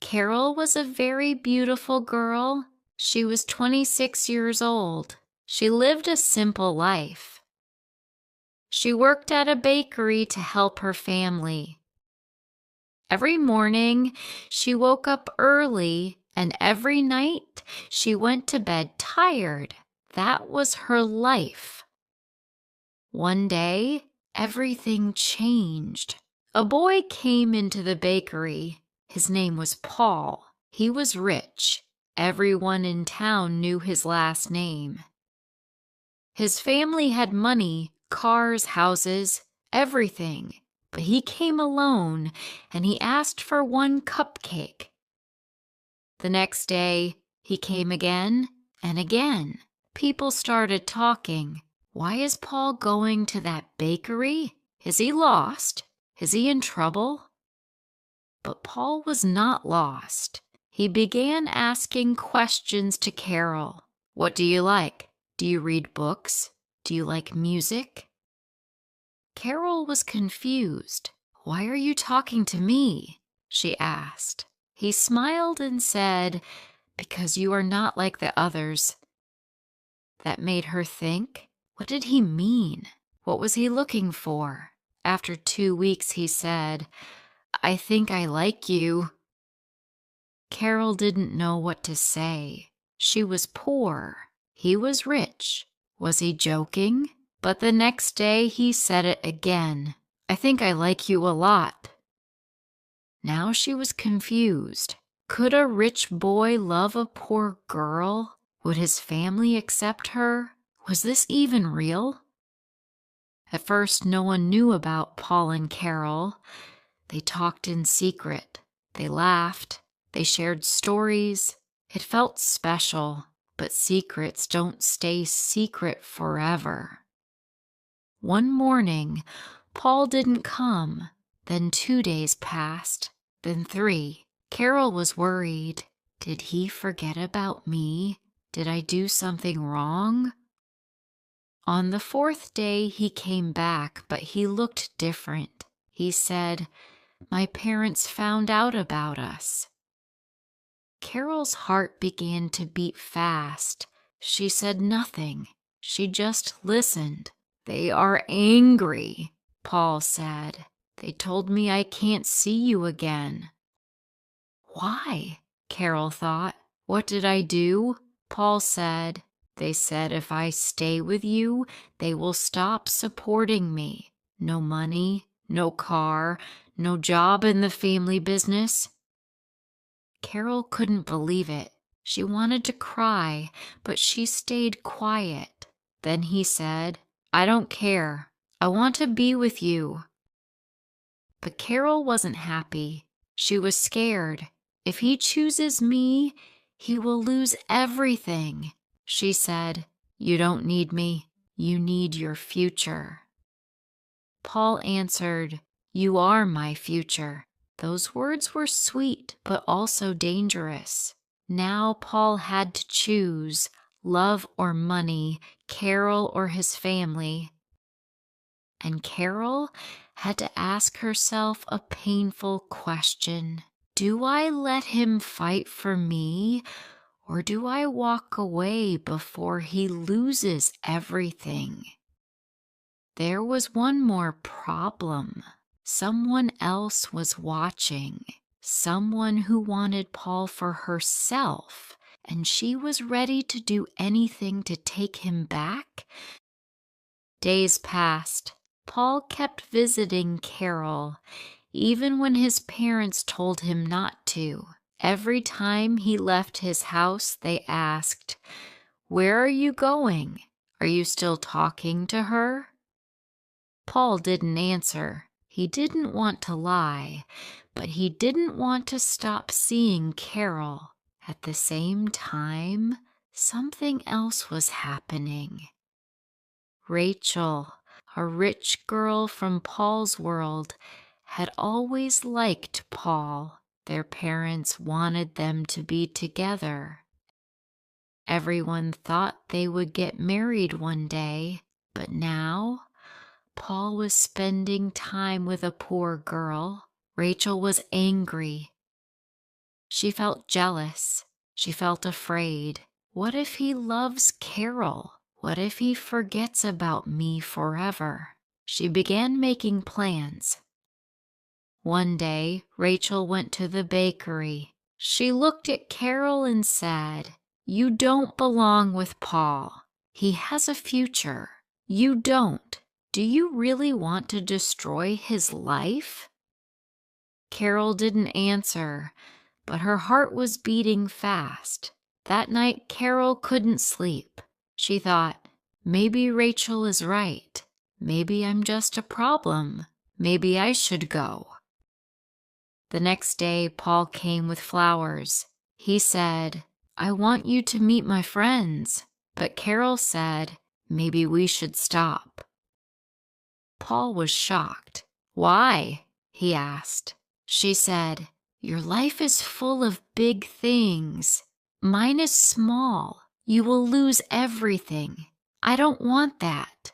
Carol was a very beautiful girl. She was 26 years old. She lived a simple life. She worked at a bakery to help her family. Every morning, she woke up early, and every night, she went to bed tired. That was her life. One day, everything changed. A boy came into the bakery. His name was Paul. He was rich. Everyone in town knew his last name. His family had money, cars, houses, everything. But he came alone, and he asked for one cupcake. The next day, he came again and again. People started talking. Why is Paul going to that bakery? Is he lost? Is he in trouble? But Paul was not lost. He began asking questions to Carol. What do you like? Do you read books? Do you like music? Carol was confused. Why are you talking to me? She asked. He smiled and said, because you are not like the others. That made her think. What did he mean? What was he looking for? After 2 weeks, he said, I think I like you. Carol didn't know what to say. She was poor. He was rich. Was he joking? But the next day he said it again. I think I like you a lot. Now she was confused. Could a rich boy love a poor girl? Would his family accept her? Was this even real? At first, no one knew about Paul and Carol. They talked in secret. They laughed. They shared stories. It felt special, but secrets don't stay secret forever. One morning, Paul didn't come. Then 2 days passed. Then 3. Carol was worried. Did he forget about me? Did I do something wrong? On the 4th day, he came back, but he looked different. He said, my parents found out about us. Carol's heart began to beat fast. She said nothing. She just listened. They are angry, Paul said. They told me I can't see you again. Why? Carol thought. What did I do? Paul said, they said if I stay with you, they will stop supporting me. No money, no car, no job in the family business. Carol couldn't believe it. She wanted to cry, but she stayed quiet. Then he said, I don't care. I want to be with you. But Carol wasn't happy. She was scared. If he chooses me, he will lose everything. She said, you don't need me. You need your future. Paul answered, you are my future. Those words were sweet, but also dangerous. Now Paul had to choose love or money, Carol or his family. And Carol had to ask herself a painful question. Do I let him fight for me, or do I walk away before he loses everything? There was one more problem. Someone else was watching. Someone who wanted Paul for herself, and she was ready to do anything to take him back. Days passed. Paul kept visiting Carol, even when his parents told him not to. Every time he left his house, they asked, where are you going? Are you still talking to her? Paul didn't answer. He didn't want to lie, but he didn't want to stop seeing Carol. At the same time, something else was happening. Rachel, a rich girl from Paul's world, had always liked Paul. Their parents wanted them to be together. Everyone thought they would get married one day, but now Paul was spending time with a poor girl. Rachel was angry. She felt jealous. She felt afraid. What if he loves Carol? What if he forgets about me forever? She began making plans. One day, Rachel went to the bakery. She looked at Carol and said, "You don't belong with Paul. He has a future. You don't. Do you really want to destroy his life?" Carol didn't answer, but her heart was beating fast. That night, Carol couldn't sleep. She thought, maybe Rachel is right. Maybe I'm just a problem. Maybe I should go. The next day, Paul came with flowers. He said, "I want you to meet my friends." But Carol said, "Maybe we should stop." Paul was shocked. "Why?" he asked. She said, "Your life is full of big things. Mine is small. You will lose everything. I don't want that."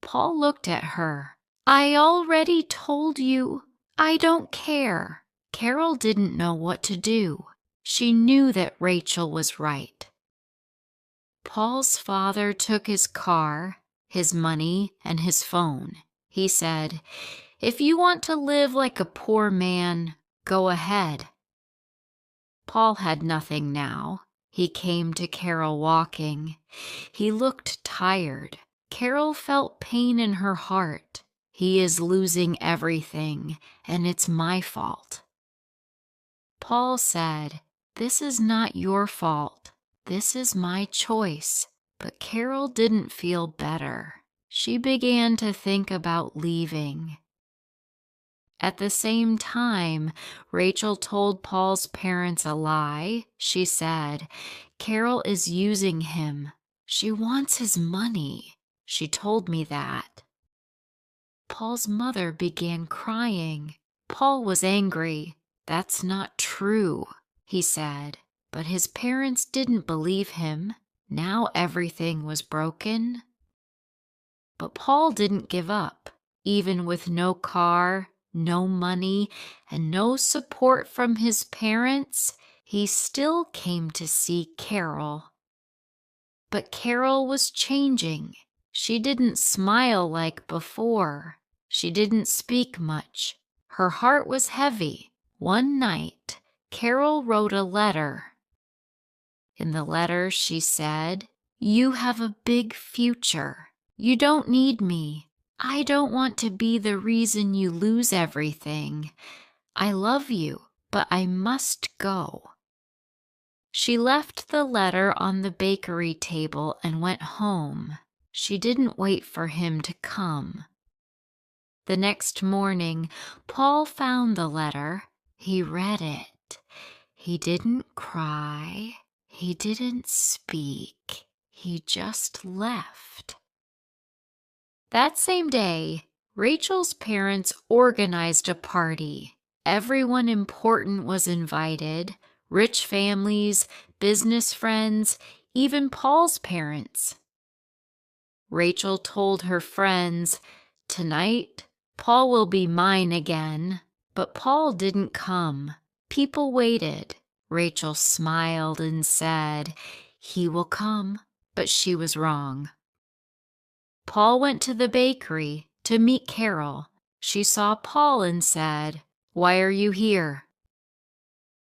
Paul looked at her. "I already told you. I don't care." Carol didn't know what to do. She knew that Rachel was right. Paul's father took his car, his money, and his phone. He said, "If you want to live like a poor man, go ahead." Paul had nothing now. He came to Carol walking. He looked tired. Carol felt pain in her heart. He is losing everything, and it's my fault. Paul said, "This is not your fault. This is my choice." But Carol didn't feel better. She began to think about leaving. At the same time, Rachel told Paul's parents a lie. She said, "Carol is using him. She wants his money. She told me that." Paul's mother began crying. Paul was angry. "That's not true," he said. But his parents didn't believe him. Now everything was broken. But Paul didn't give up. Even with no car, no money, and no support from his parents, he still came to see Carol. But Carol was changing. She didn't smile like before. She didn't speak much. Her heart was heavy. One night, Carol wrote a letter. In the letter, she said, "You have a big future. You don't need me. I don't want to be the reason you lose everything. I love you, but I must go." She left the letter on the bakery table and went home. She didn't wait for him to come. The next morning, Paul found the letter. He read it. He didn't cry. He didn't speak. He just left. That same day, Rachel's parents organized a party. Everyone important was invited, rich families, business friends, even Paul's parents. Rachel told her friends, "Tonight, Paul will be mine again." But Paul didn't come. People waited. Rachel smiled and said, "He will come." But she was wrong. Paul went to the bakery to meet Carol. She saw Paul and said, "Why are you here?"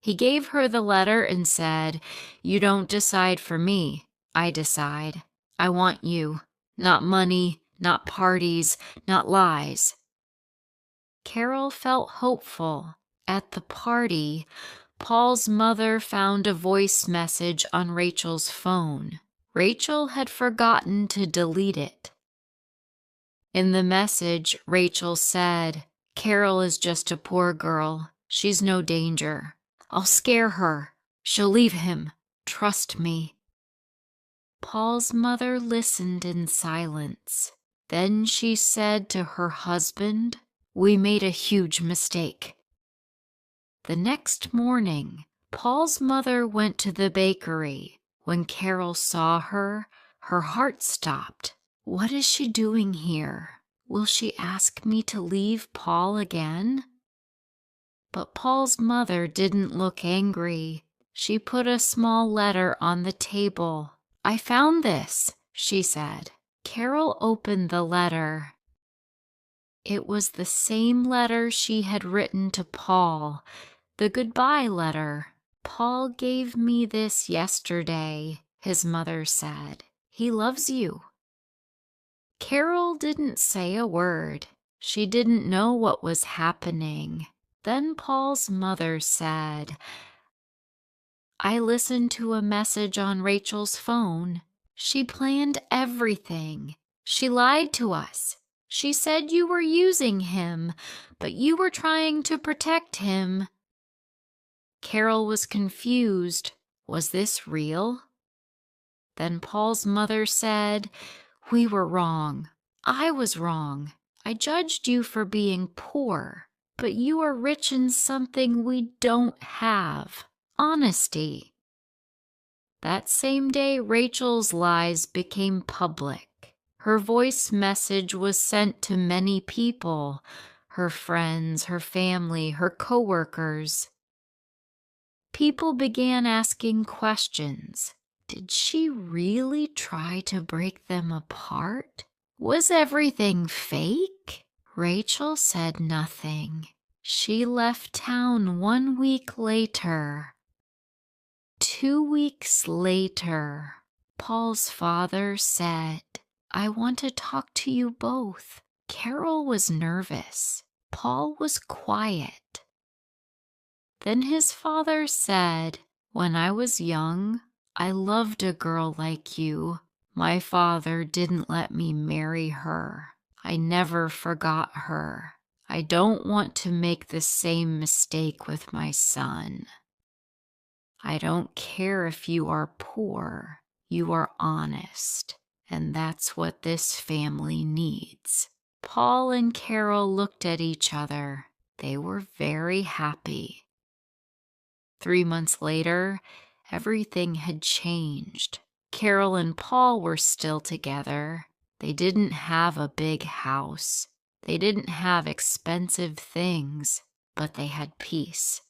He gave her the letter and said, "You don't decide for me. I decide. I want you. Not money, not parties, not lies." Carol felt hopeful. At the party, Paul's mother found a voice message on Rachel's phone. Rachel had forgotten to delete it. In the message, Rachel said, "Carol is just a poor girl. She's no danger. I'll scare her. She'll leave him. Trust me." Paul's mother listened in silence. Then she said to her husband, "We made a huge mistake." The next morning, Paul's mother went to the bakery. When Carol saw her, her heart stopped. What is she doing here? Will she ask me to leave Paul again? But Paul's mother didn't look angry. She put a small letter on the table. "I found this," she said. Carol opened the letter. It was the same letter she had written to Paul, the goodbye letter. "Paul gave me this yesterday," his mother said. "He loves you." Carol didn't say a word. She didn't know what was happening. Then Paul's mother said, "I listened to a message on Rachel's phone. She planned everything. She lied to us. She said you were using him, but you were trying to protect him." Carol was confused. Was this real? Then Paul's mother said, "We were wrong. I was wrong. I judged you for being poor, but you are rich in something we don't have: honesty." That same day, Rachel's lies became public. Her voice message was sent to many people: her friends, her family, her coworkers. People began asking questions. Did she really try to break them apart? Was everything fake? Rachel said nothing. She left town 1 week later. 2 weeks later, Paul's father said, "I want to talk to you both." Carol was nervous. Paul was quiet. Then his father said, "When I was young, I loved a girl like you. My father didn't let me marry her. I never forgot her. I don't want to make the same mistake with my son. I don't care if you are poor. You are honest, and that's what this family needs." Paul and Carol looked at each other. They were very happy. 3 months later, everything had changed. Carol and Paul were still together. They didn't have a big house. They didn't have expensive things, but they had peace.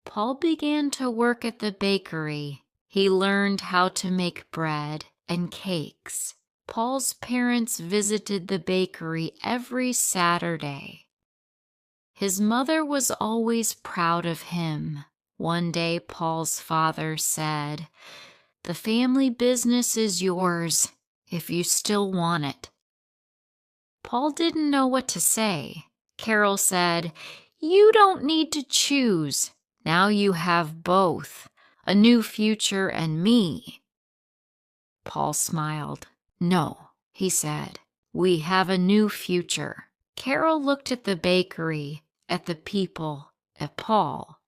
Paul began to work at the bakery. He learned how to make bread and cakes. Paul's parents visited the bakery every Saturday. His mother was always proud of him. One day, Paul's father said, "The family business is yours if you still want it." Paul didn't know what to say. Carol said, "You don't need to choose. Now you have both, a new future and me." Paul smiled. "No," he said, "we have a new future." Carol looked at the bakery, at the people, at Paul.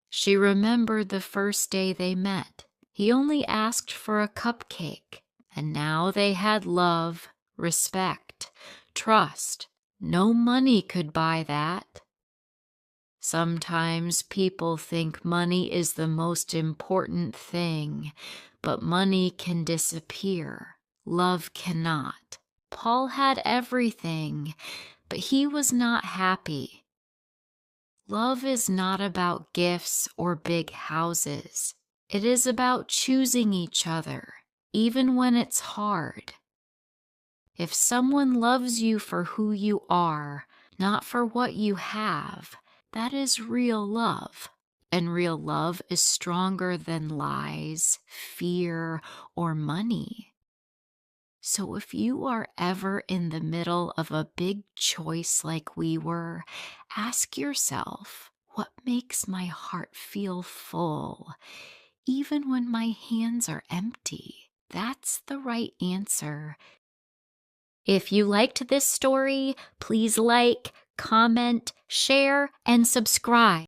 She remembered the first day they met. He only asked for a cupcake, and now they had love, respect, trust. No money could buy that. Sometimes people think money is the most important thing, but money can disappear. Love cannot. Paul had everything, but he was not happy. Love is not about gifts or big houses. It is about choosing each other, even when it's hard. If someone loves you for who you are, not for what you have, that is real love. And real love is stronger than lies, fear, or money. So if you are ever in the middle of a big choice like we were, ask yourself, what makes my heart feel full, even when my hands are empty? That's the right answer. If you liked this story, please like, comment, share, and subscribe.